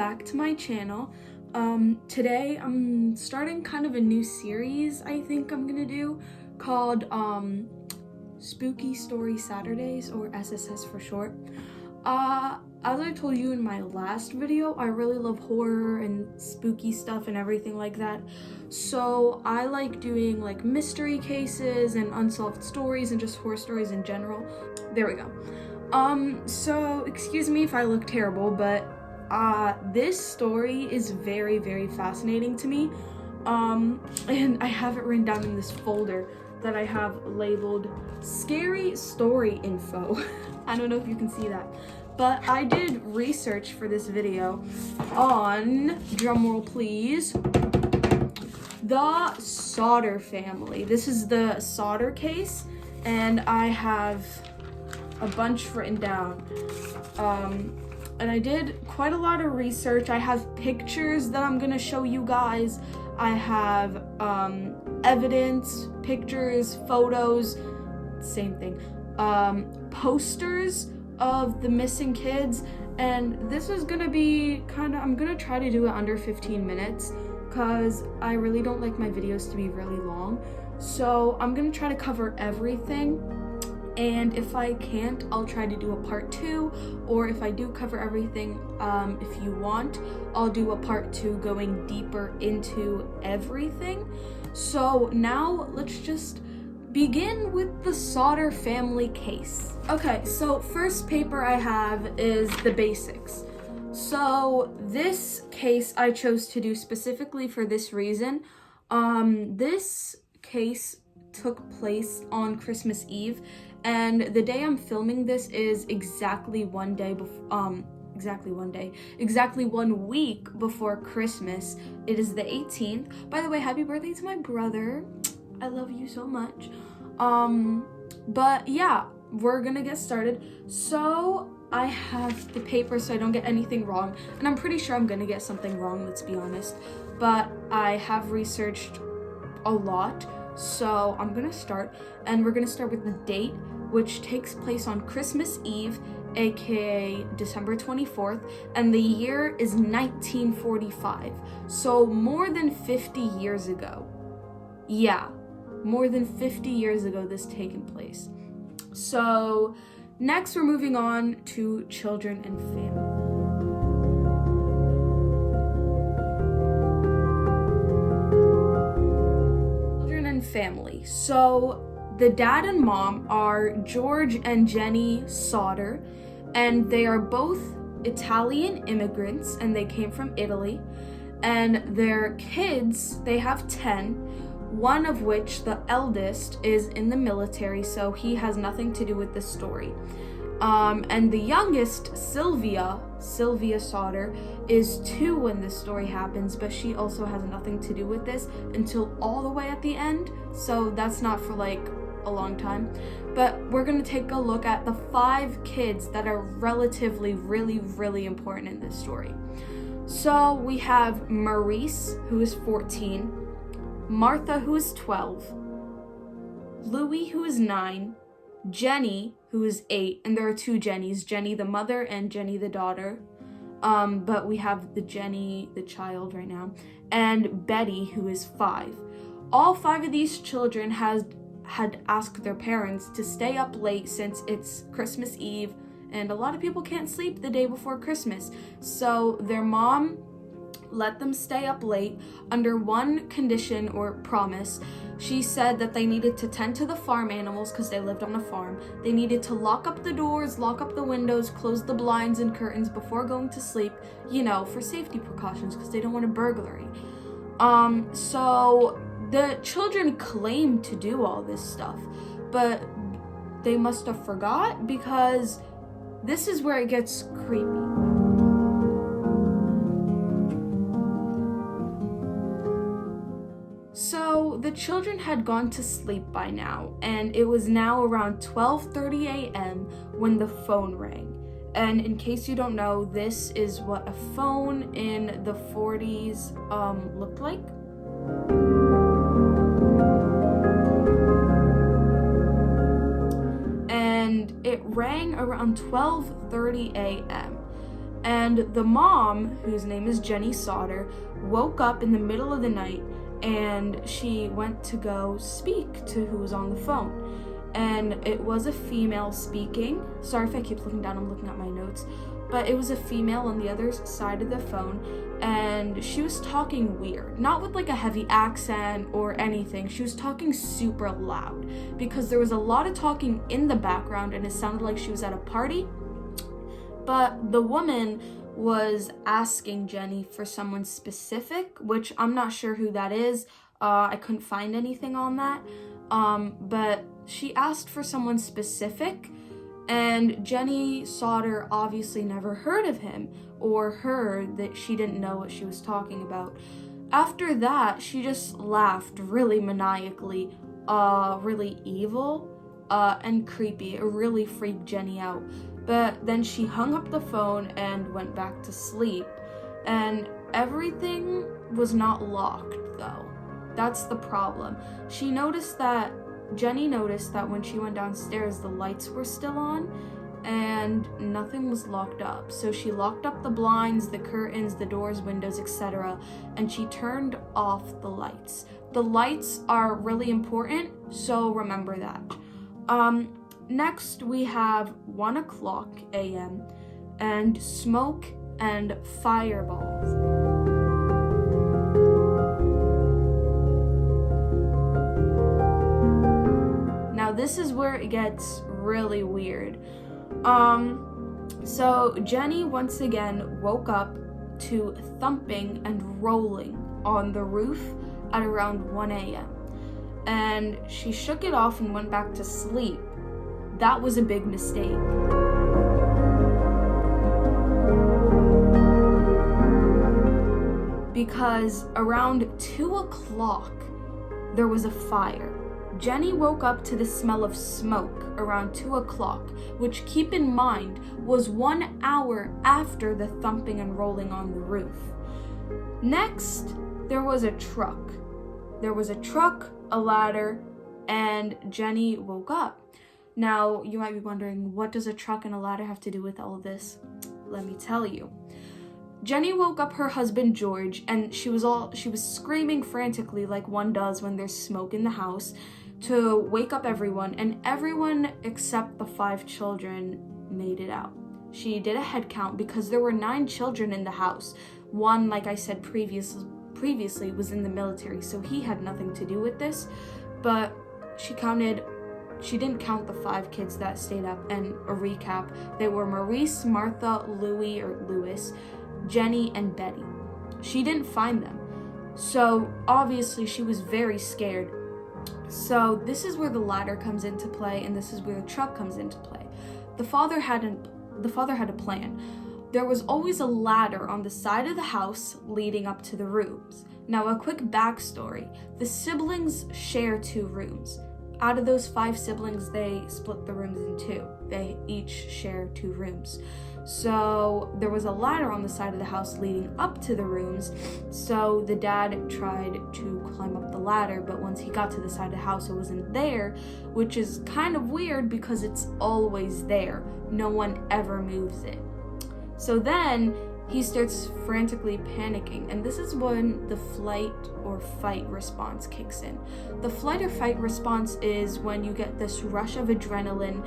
back to my channel. Today I'm starting kind of a new series I think I'm gonna do called Spooky Story Saturdays, or SSS for short. As I told you in my last video, I really love horror and spooky stuff and everything like that. So I like doing like mystery cases and unsolved stories and just horror stories in general. There we go. So excuse me if I look terrible, but this story is very, very fascinating to me. And I have it written down in this folder that I have labeled Scary Story Info. I don't know if you can see that, but I did research for this video on, drumroll please, the Sodder family. This is the Sodder case, and I have a bunch written down. And I did quite a lot of research. I have pictures that I'm gonna show you guys. I have evidence, pictures, photos, same thing, posters of the missing kids, and this is gonna be I'm gonna try to do it under 15 minutes because I really don't like my videos to be really long. So I'm gonna try to cover everything, and if I can't, I'll try to do a part 2, or if I do cover everything, if you want, I'll do a part 2 going deeper into everything. So now let's just begin with the Sodder family case. Okay, so first paper I have is the basics. So this case I chose to do specifically for this reason. This case took place on Christmas Eve, and the day I'm filming this is exactly 1 week before Christmas. It is the 18th. By the way, happy birthday to my brother. I love you so much. But yeah, we're gonna get started. So I have the paper so I don't get anything wrong, and I'm pretty sure I'm gonna get something wrong, let's be honest, but I have researched a lot. So I'm gonna start, and we're gonna start with the date, which takes place on Christmas Eve, aka December 24th, and the year is 1945. So more than 50 years ago. Yeah, more than 50 years ago this taken place. So next we're moving on to children and family. Family. So the dad and mom are George and Jenny Sodder, and they are both Italian immigrants, and they came from Italy. And their kids, they have 10, one of which, the eldest, is in the military, so he has nothing to do with this story. And the youngest, Sylvia Sodder, is 2 when this story happens, but she also has nothing to do with this until all the way at the end, so that's not for like a long time. But we're gonna take a look at the 5 kids that are relatively really important in this story. So we have Maurice, who is 14, Martha, who is 12, Louis, who is 9, Jenny, who is 8, and there are 2 Jennys, Jenny the mother and Jenny the daughter. But we have the Jenny, the child right now, and Betty, who is 5. All 5 of these children had asked their parents to stay up late since it's Christmas Eve, and a lot of people can't sleep the day before Christmas. So their mom let them stay up late under one condition or promise. She said that they needed to tend to the farm animals because they lived on a farm. They needed to lock up the doors, lock up the windows, close the blinds and curtains before going to sleep, for safety precautions because they don't want a burglary. So the children claimed to do all this stuff, but they must have forgot, because this is where it gets creepy. So the children had gone to sleep by now, and it was now around 12:30 a.m. when the phone rang. And in case you don't know, this is what a phone in the 40s looked like. And it rang around 12:30 a.m. And the mom, whose name is Jenny Sodder, woke up in the middle of the night and she went to go speak to who was on the phone. And it was a female speaking. Sorry if I keep looking down, I'm looking at my notes. But it was a female on the other side of the phone, and she was talking weird. Not with like a heavy accent or anything. She was talking super loud because there was a lot of talking in the background and it sounded like she was at a party. But the woman was asking Jenny for someone specific, which I'm not sure who that is. I couldn't find anything on that. But she asked for someone specific, and Jenny Sodder obviously never heard of him or heard that she didn't know what she was talking about. After that, she just laughed really maniacally, really evil, and creepy. It really freaked Jenny out. But then she hung up the phone and went back to sleep. And everything was not locked, though. That's the problem. Jenny noticed that when she went downstairs, the lights were still on and nothing was locked up. So she locked up the blinds, the curtains, the doors, windows, etc. And she turned off the lights. The lights are really important, so remember that. Next, we have 1 o'clock a.m. and smoke and fireballs. Now, this is where it gets really weird. So Jenny once again woke up to thumping and rolling on the roof at around 1 a.m. And she shook it off and went back to sleep. That was a big mistake. Because around 2 o'clock, there was a fire. Jenny woke up to the smell of smoke around 2 o'clock, which, keep in mind, was 1 hour after the thumping and rolling on the roof. Next, there was a truck. There was a truck, a ladder, and Jenny woke up. Now, you might be wondering, what does a truck and a ladder have to do with all of this? Let me tell you. Jenny woke up her husband George, and she was screaming frantically like one does when there's smoke in the house, to wake up everyone, and everyone except the 5 children made it out. She did a head count because there were 9 children in the house. One, like I said previously, was in the military, so he had nothing to do with this, but she didn't count the 5 kids that stayed up. And a recap, they were Maurice, Martha, Louis, Jenny, and Betty. She didn't find them, so obviously she was very scared. So this is where the ladder comes into play, and this is where the truck comes into play. The father had a plan. There was always a ladder on the side of the house leading up to the rooms. Now, a quick backstory. The siblings share 2 rooms. Out of those 5 siblings, they split the rooms in 2. They each share 2 rooms. So there was a ladder on the side of the house leading up to the rooms. So the dad tried to climb up the ladder, but once he got to the side of the house, it wasn't there, which is kind of weird because it's always there. No one ever moves it. So then he starts frantically panicking, and this is when the flight or fight response kicks in. The flight or fight response is when you get this rush of adrenaline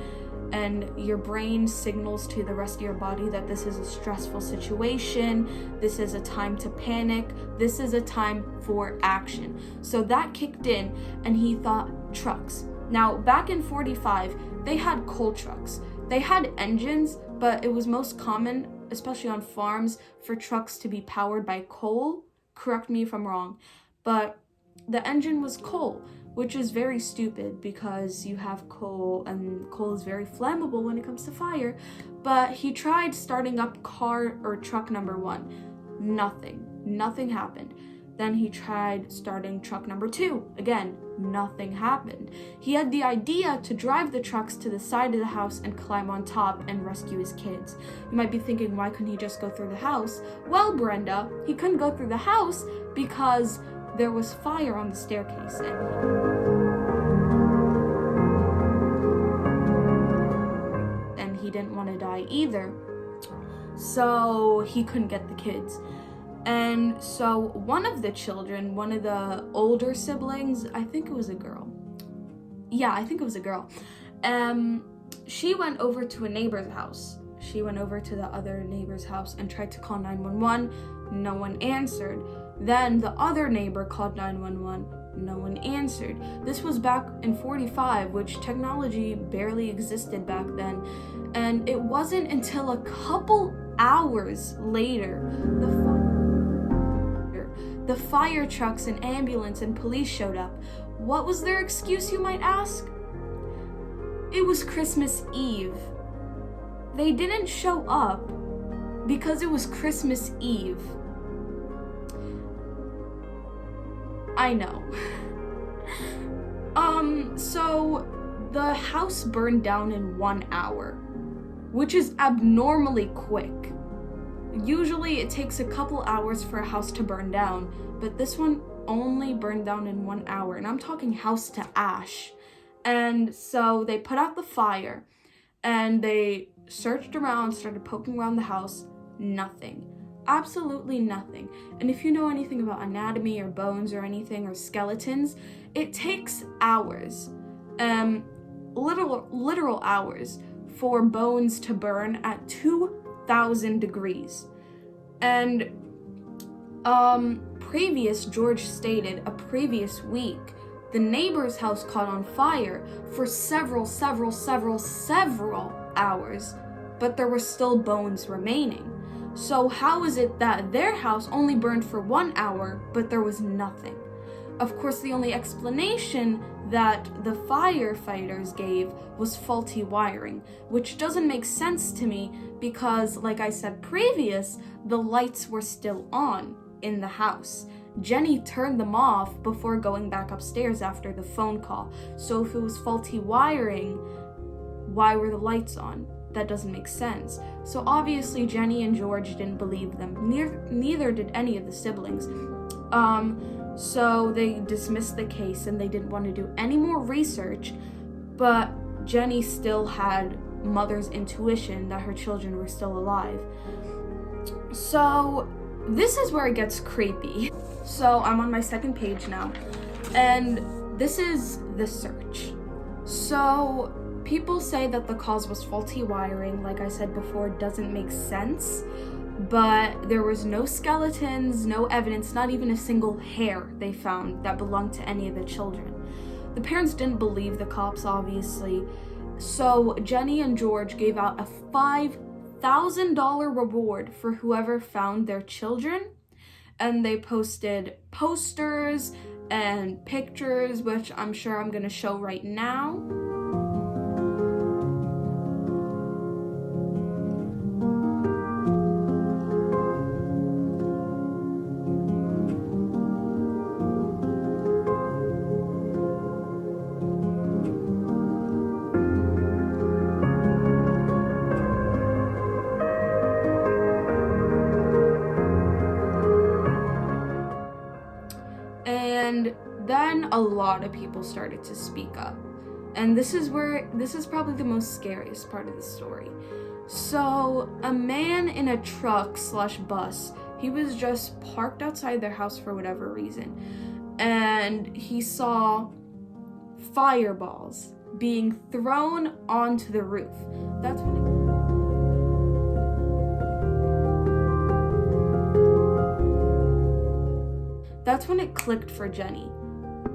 and your brain signals to the rest of your body that this is a stressful situation, this is a time to panic, this is a time for action. So that kicked in, and he thought trucks. Now, back in 45, they had coal trucks. They had engines, but it was most common, especially on farms, for trucks to be powered by coal. Correct me if I'm wrong, but the engine was coal, which is very stupid because you have coal, and coal is very flammable when it comes to fire. But he tried starting up car or truck number 1. Nothing happened. Then he tried starting truck number 2. Again, nothing happened. He had the idea to drive the trucks to the side of the house and climb on top and rescue his kids. You might be thinking, why couldn't he just go through the house? Well, Brenda, he couldn't go through the house because there was fire on the staircase. And he didn't want to die either. so he couldn't get the kids. And so one of the children, one of the older siblings, I think it was a girl. Yeah, I think it was a girl. She went over to a neighbor's house. She went over to the other neighbor's house and tried to call 911. No one answered. Then the other neighbor called 911. No one answered. This was back in 45, which technology barely existed back then. And it wasn't until a couple hours later, the fire trucks and ambulance and police showed up. What was their excuse, you might ask? It was Christmas Eve. They didn't show up because it was Christmas Eve. I know. So the house burned down in 1 hour, which is abnormally quick. Usually it takes a couple hours for a house to burn down, but this one only burned down in 1 hour, and I'm talking house to ash. And so they put out the fire, and they searched around, started poking around the house. Nothing. Absolutely nothing. And if you know anything about anatomy or bones or anything or skeletons, it takes hours, literal hours for bones to burn at 2,000 degrees. And George stated a previous week, the neighbor's house caught on fire for several hours, but there were still bones remaining. So how is it that their house only burned for 1 hour, but there was nothing? Of course, the only explanation that the firefighters gave was faulty wiring, which doesn't make sense to me because, like I said previous, the lights were still on in the house. Jenny turned them off before going back upstairs after the phone call. So if it was faulty wiring, why were the lights on? That doesn't make sense. So obviously Jenny and George didn't believe them. Neither did any of the siblings. So they dismissed the case and they didn't want to do any more research, but Jenny still had mother's intuition that her children were still alive. So this is where it gets creepy. So I'm on my second page now, and this is the search. So people say that the cause was faulty wiring. Like I said before, it doesn't make sense. But there was no skeletons, no evidence, not even a single hair they found that belonged to any of the children. The parents didn't believe the cops, obviously. So Jenny and George gave out a $5,000 reward for whoever found their children. And they posted posters and pictures, which I'm sure I'm going to show right now. And then a lot of people started to speak up. And this is probably the most scariest part of the story. So a man in a truck/bus, he was just parked outside their house for whatever reason. And he saw fireballs being thrown onto the roof. That's when it clicked for Jenny.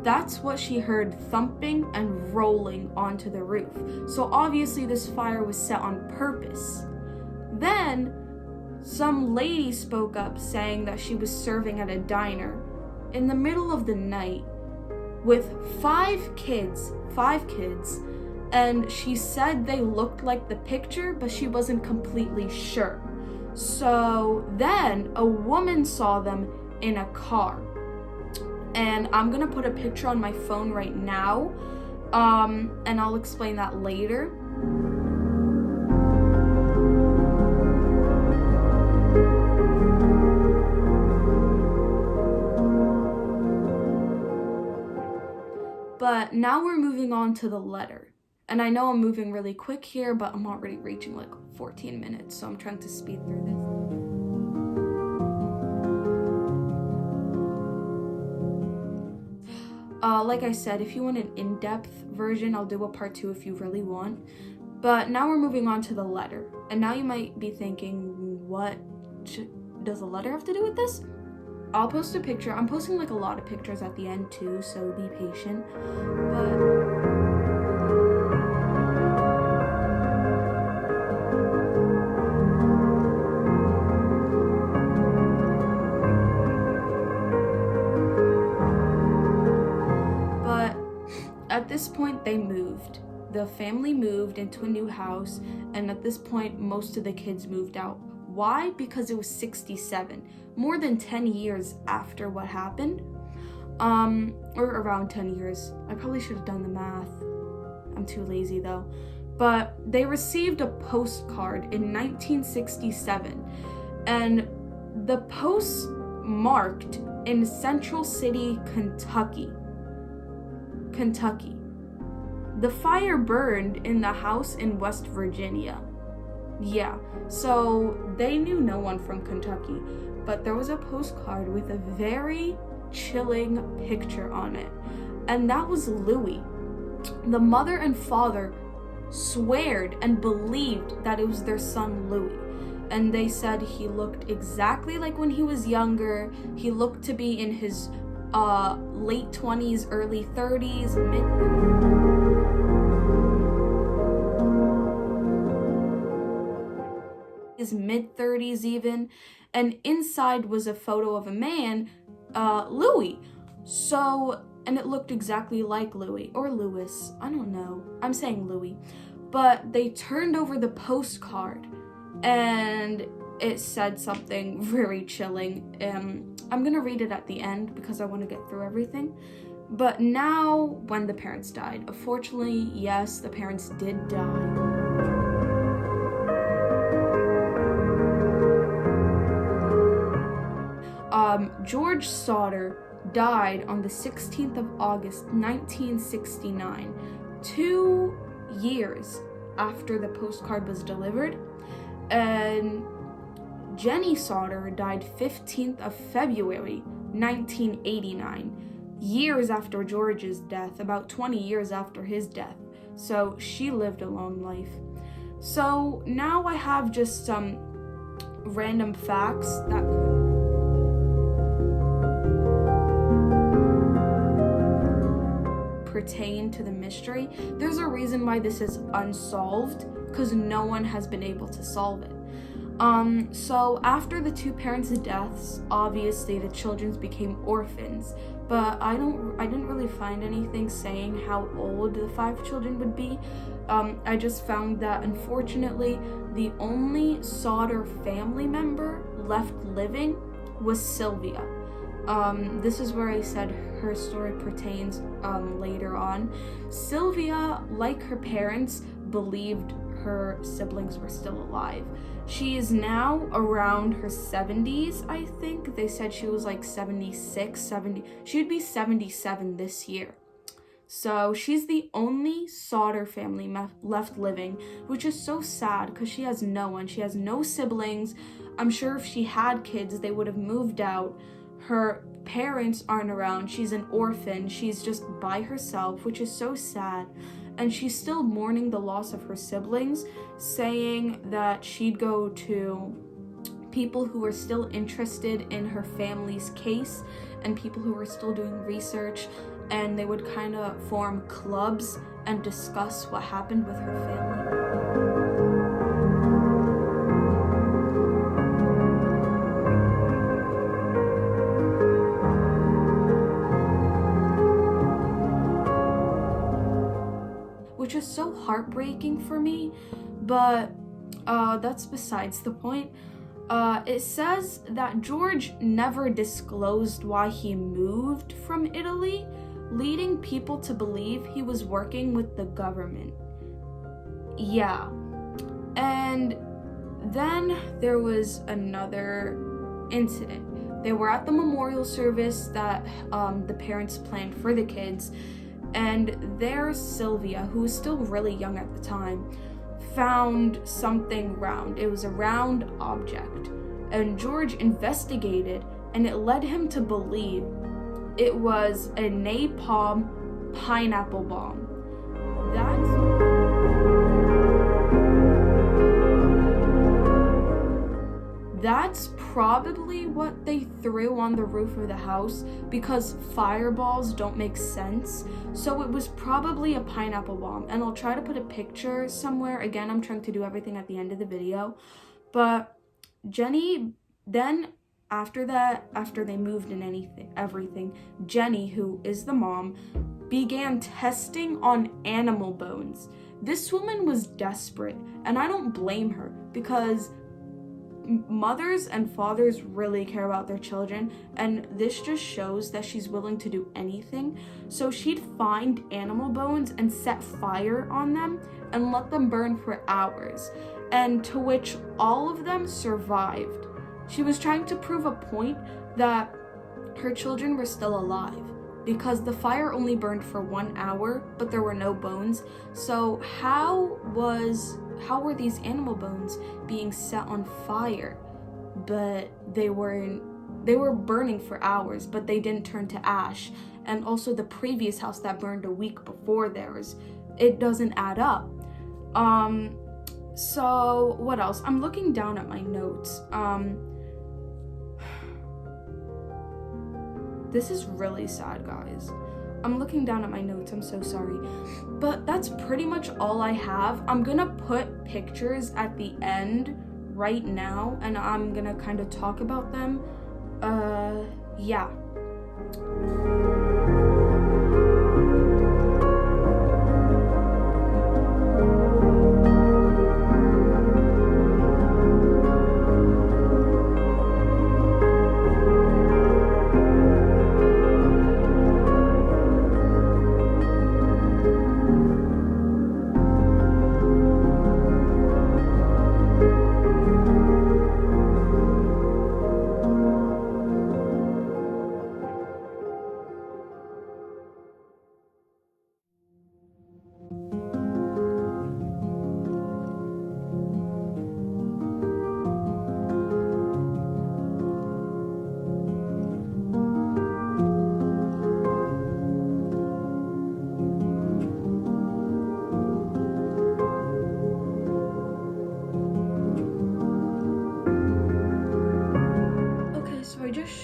That's what she heard, thumping and rolling onto the roof. So obviously this fire was set on purpose. Then some lady spoke up saying that she was serving at a diner in the middle of the night with five kids, and she said they looked like the picture, but she wasn't completely sure. So then a woman saw them in a car. And I'm gonna put a picture on my phone right now, and I'll explain that later. But now we're moving on to the letter. And I know I'm moving really quick here, but I'm already reaching like 14 minutes, so I'm trying to speed through this. Like I said, if you want an in-depth version, I'll do a part 2 if you really want. But now we're moving on to the letter. And now you might be thinking, what does a letter have to do with this? I'll post a picture. I'm posting like a lot of pictures at the end too, so be patient. But at this point, they moved. The family moved into a new house, and at this point, most of the kids moved out. Why? Because it was 67, more than 10 years after what happened. Or around 10 years. I probably should have done the math. I'm too lazy though. But they received a postcard in 1967, and the post marked in Central City, Kentucky. The fire burned in the house in West Virginia. Yeah, so they knew no one from Kentucky, but there was a postcard with a very chilling picture on it, and that was Louis. The mother and father sweared and believed that it was their son Louis, and they said he looked exactly like when he was younger. He looked to be in his late 20s, early 30s, mid 30s even, and inside was a photo of a man, Louis. So, and it looked exactly like Louis, or Louis, I don't know, I'm saying Louis. But they turned over the postcard, and it said something very chilling. I'm gonna read it at the end because I want to get through everything. But now, when the parents died, unfortunately, yes, the parents did die. George Sodder died on the 16th of August, 1969, 2 years after the postcard was delivered. And Jenny Sodder died 15th of February, 1989, years after George's death, about 20 years after his death. So she lived a long life. So now I have just some random facts that pertain to the mystery. There's a reason why this is unsolved, because no one has been able to solve it. So after the two parents' deaths, obviously the children became orphans, but I didn't really find anything saying how old the 5 children would be. I just found that unfortunately the only Sodder family member left living was Sylvia. This is where I said her story pertains later on. Sylvia, like her parents, believed her siblings were still alive. She is now around her 70s, I think. They said she was like 76, 70. She'd be 77 this year. So she's the only Sodder family left living, which is so sad because she has no one. She has no siblings. I'm sure if she had kids, they would have moved out. Her parents aren't around. She's an orphan. She's just by herself, which is so sad. And she's still mourning the loss of her siblings, saying that she'd go to people who are still interested in her family's case and people who are still doing research, and they would kind of form clubs and discuss what happened with her family. Which is so heartbreaking for me, but that's besides the point. It says that George never disclosed why he moved from Italy, leading people to believe he was working with the government. Yeah. And then there was another incident. They were at the memorial service that the parents planned for the kids, And there Sylvia, who was still really young at the time, found something round. It was a round object. And George investigated, and it led him to believe it was a napalm pineapple bomb. That's probably what they threw on the roof of the house, because fireballs don't make sense. So it was probably a pineapple bomb. And I'll try to put a picture somewhere. Again, I'm trying to do everything at the end of the video. But Jenny, then after they moved and everything, Jenny, who is the mom, began testing on animal bones. This woman was desperate, and I don't blame her, because mothers and fathers really care about their children, and this just shows that she's willing to do anything. So she'd find animal bones and set fire on them and let them burn for hours, and to which all of them survived. She was trying to prove a point that her children were still alive, because the fire only burned for 1 hour, but there were no bones. So how were these animal bones being set on fire? But they were burning for hours, but they didn't turn to ash. And also the previous house that burned a week before theirs, it doesn't add up. So what else? I'm looking down at my notes. This is really sad, guys. I'm looking down at my notes, I'm so sorry. But that's pretty much all I have. I'm gonna put pictures at the end right now, and I'm gonna kind of talk about them. Yeah.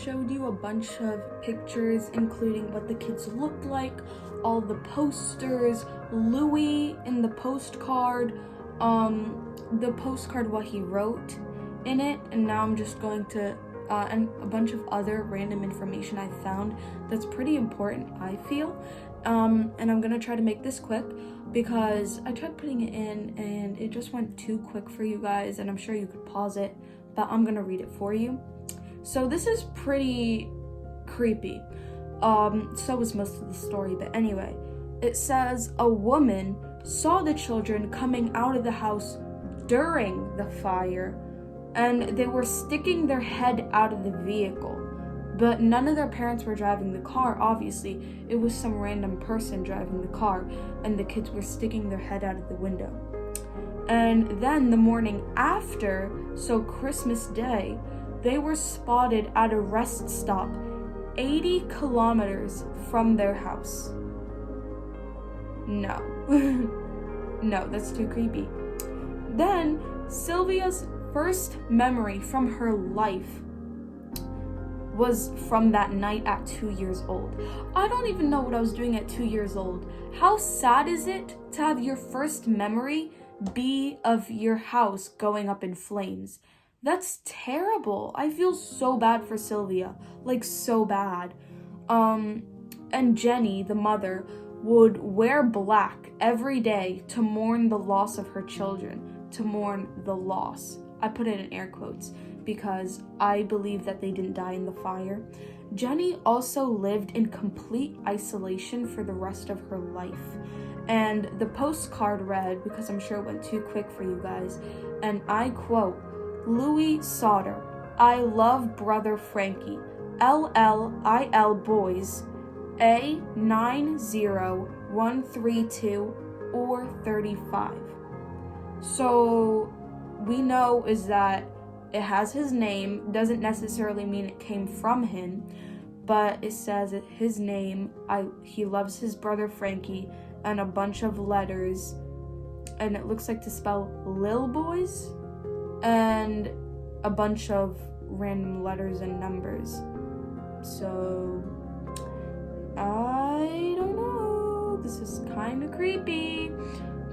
Showed you a bunch of pictures, including what the kids looked like, all the posters, Louis in the postcard, what he wrote in it, and now I'm just going to and a bunch of other random information I found that's pretty important, I feel. And I'm gonna try to make this quick, because I tried putting it in and it just went too quick for you guys, and I'm sure you could pause it, but I'm gonna read it for you. So this is pretty creepy. So is most of the story, but anyway. It says a woman saw the children coming out of the house during the fire, and they were sticking their head out of the vehicle. But none of their parents were driving the car, obviously. It was some random person driving the car, and the kids were sticking their head out of the window. And then the morning after, so Christmas Day, they were spotted at a rest stop 80 kilometers from their house. No. No, that's too creepy. Then, Sylvia's first memory from her life was from that night at 2 years old. I don't even know what I was doing at 2 years old. How sad is it to have your first memory be of your house going up in flames? That's terrible. I feel so bad for Sylvia, like so bad. And Jenny, the mother, would wear black every day to mourn the loss of her children, to mourn the loss. I put it in air quotes because I believe that they didn't die in the fire. Jenny also lived in complete isolation for the rest of her life. And the postcard read, because I'm sure it went too quick for you guys, and I quote, Louis Sodder, I love brother Frankie, LLIL boys, A90 132, or 35. So we know is that it has his name, doesn't necessarily mean it came from him, but it says that his name, he loves his brother Frankie, and a bunch of letters, and it looks like to spell Lil Boys, and a bunch of random letters and numbers. So, I don't know, this is kind of creepy,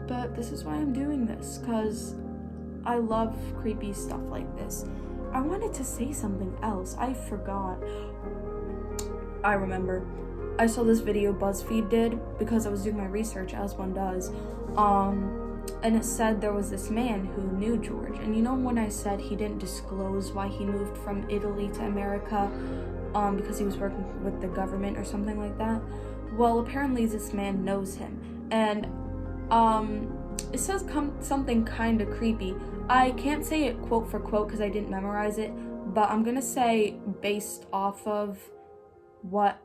but this is why I'm doing this, because I love creepy stuff like this. I wanted to say something else, I forgot. I remember. I saw this video BuzzFeed did because I was doing my research, as one does. And it said there was this man who knew George. And you know when I said he didn't disclose why he moved from Italy to America because he was working with the government or something like that? Well, apparently this man knows him. And it says something kind of creepy. I can't say it quote for quote because I didn't memorize it, but I'm gonna say based off of what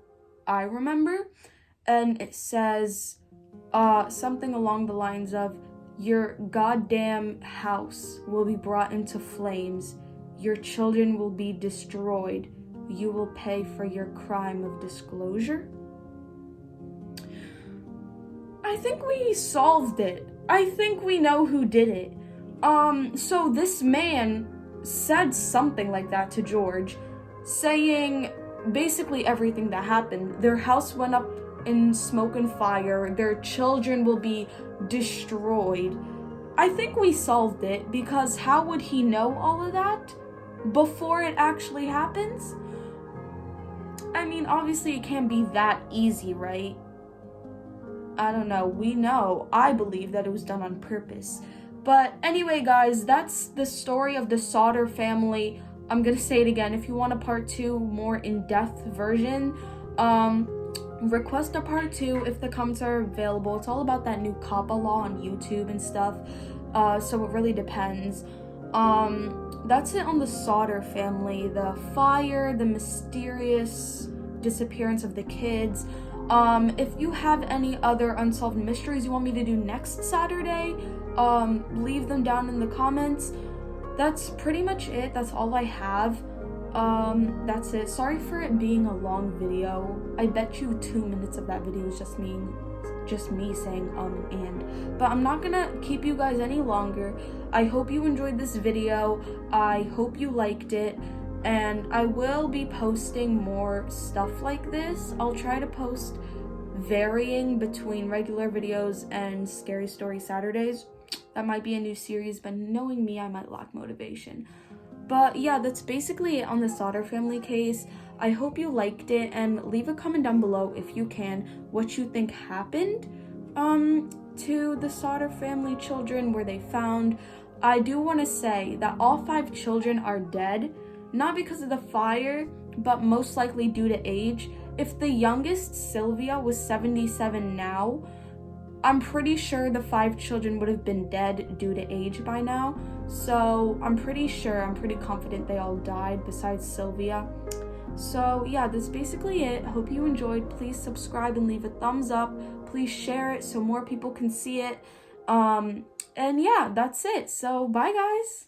I remember, and it says something along the lines of, your goddamn house will be brought into flames, your children will be destroyed, you will pay for your crime of disclosure. I think we solved it. I think we know who did it. So this man said something like that to George, saying basically everything that happened. Their house went up in smoke and fire. Their children will be destroyed. I think we solved it, because how would he know all of that before it actually happens? I mean, obviously it can't be that easy, right? I don't know. We know. I believe that it was done on purpose. But anyway, guys, that's the story of the Sodder family. I'm gonna say it again. If you want a part 2, more in-depth version, request a part 2 if the comments are available. It's all about that new COPPA law on YouTube and stuff. So it really depends. That's it on the Sodder family. The fire, the mysterious disappearance of the kids. If you have any other unsolved mysteries you want me to do next Saturday, leave them down in the comments. That's pretty much it. That's all I have. That's it. Sorry for it being a long video. I bet you 2 minutes of that video is just me saying and. But I'm not gonna keep you guys any longer. I hope you enjoyed this video. I hope you liked it. And I will be posting more stuff like this. I'll try to post varying between regular videos and Scary Story Saturdays. That might be a new series, but knowing me, I might lack motivation. But yeah, that's basically it on the Sodder family case. I hope you liked it, and leave a comment down below if you can what you think happened to the Sodder family children. Were they found? I do want to say that all 5 children are dead, not because of the fire, but most likely due to age. If the youngest, Sylvia, was 77 now, I'm pretty sure the 5 children would have been dead due to age by now. So I'm pretty confident they all died besides Sylvia. So yeah, that's basically it. Hope you enjoyed. Please subscribe and leave a thumbs up. Please share it so more people can see it. And yeah, that's it. So bye guys.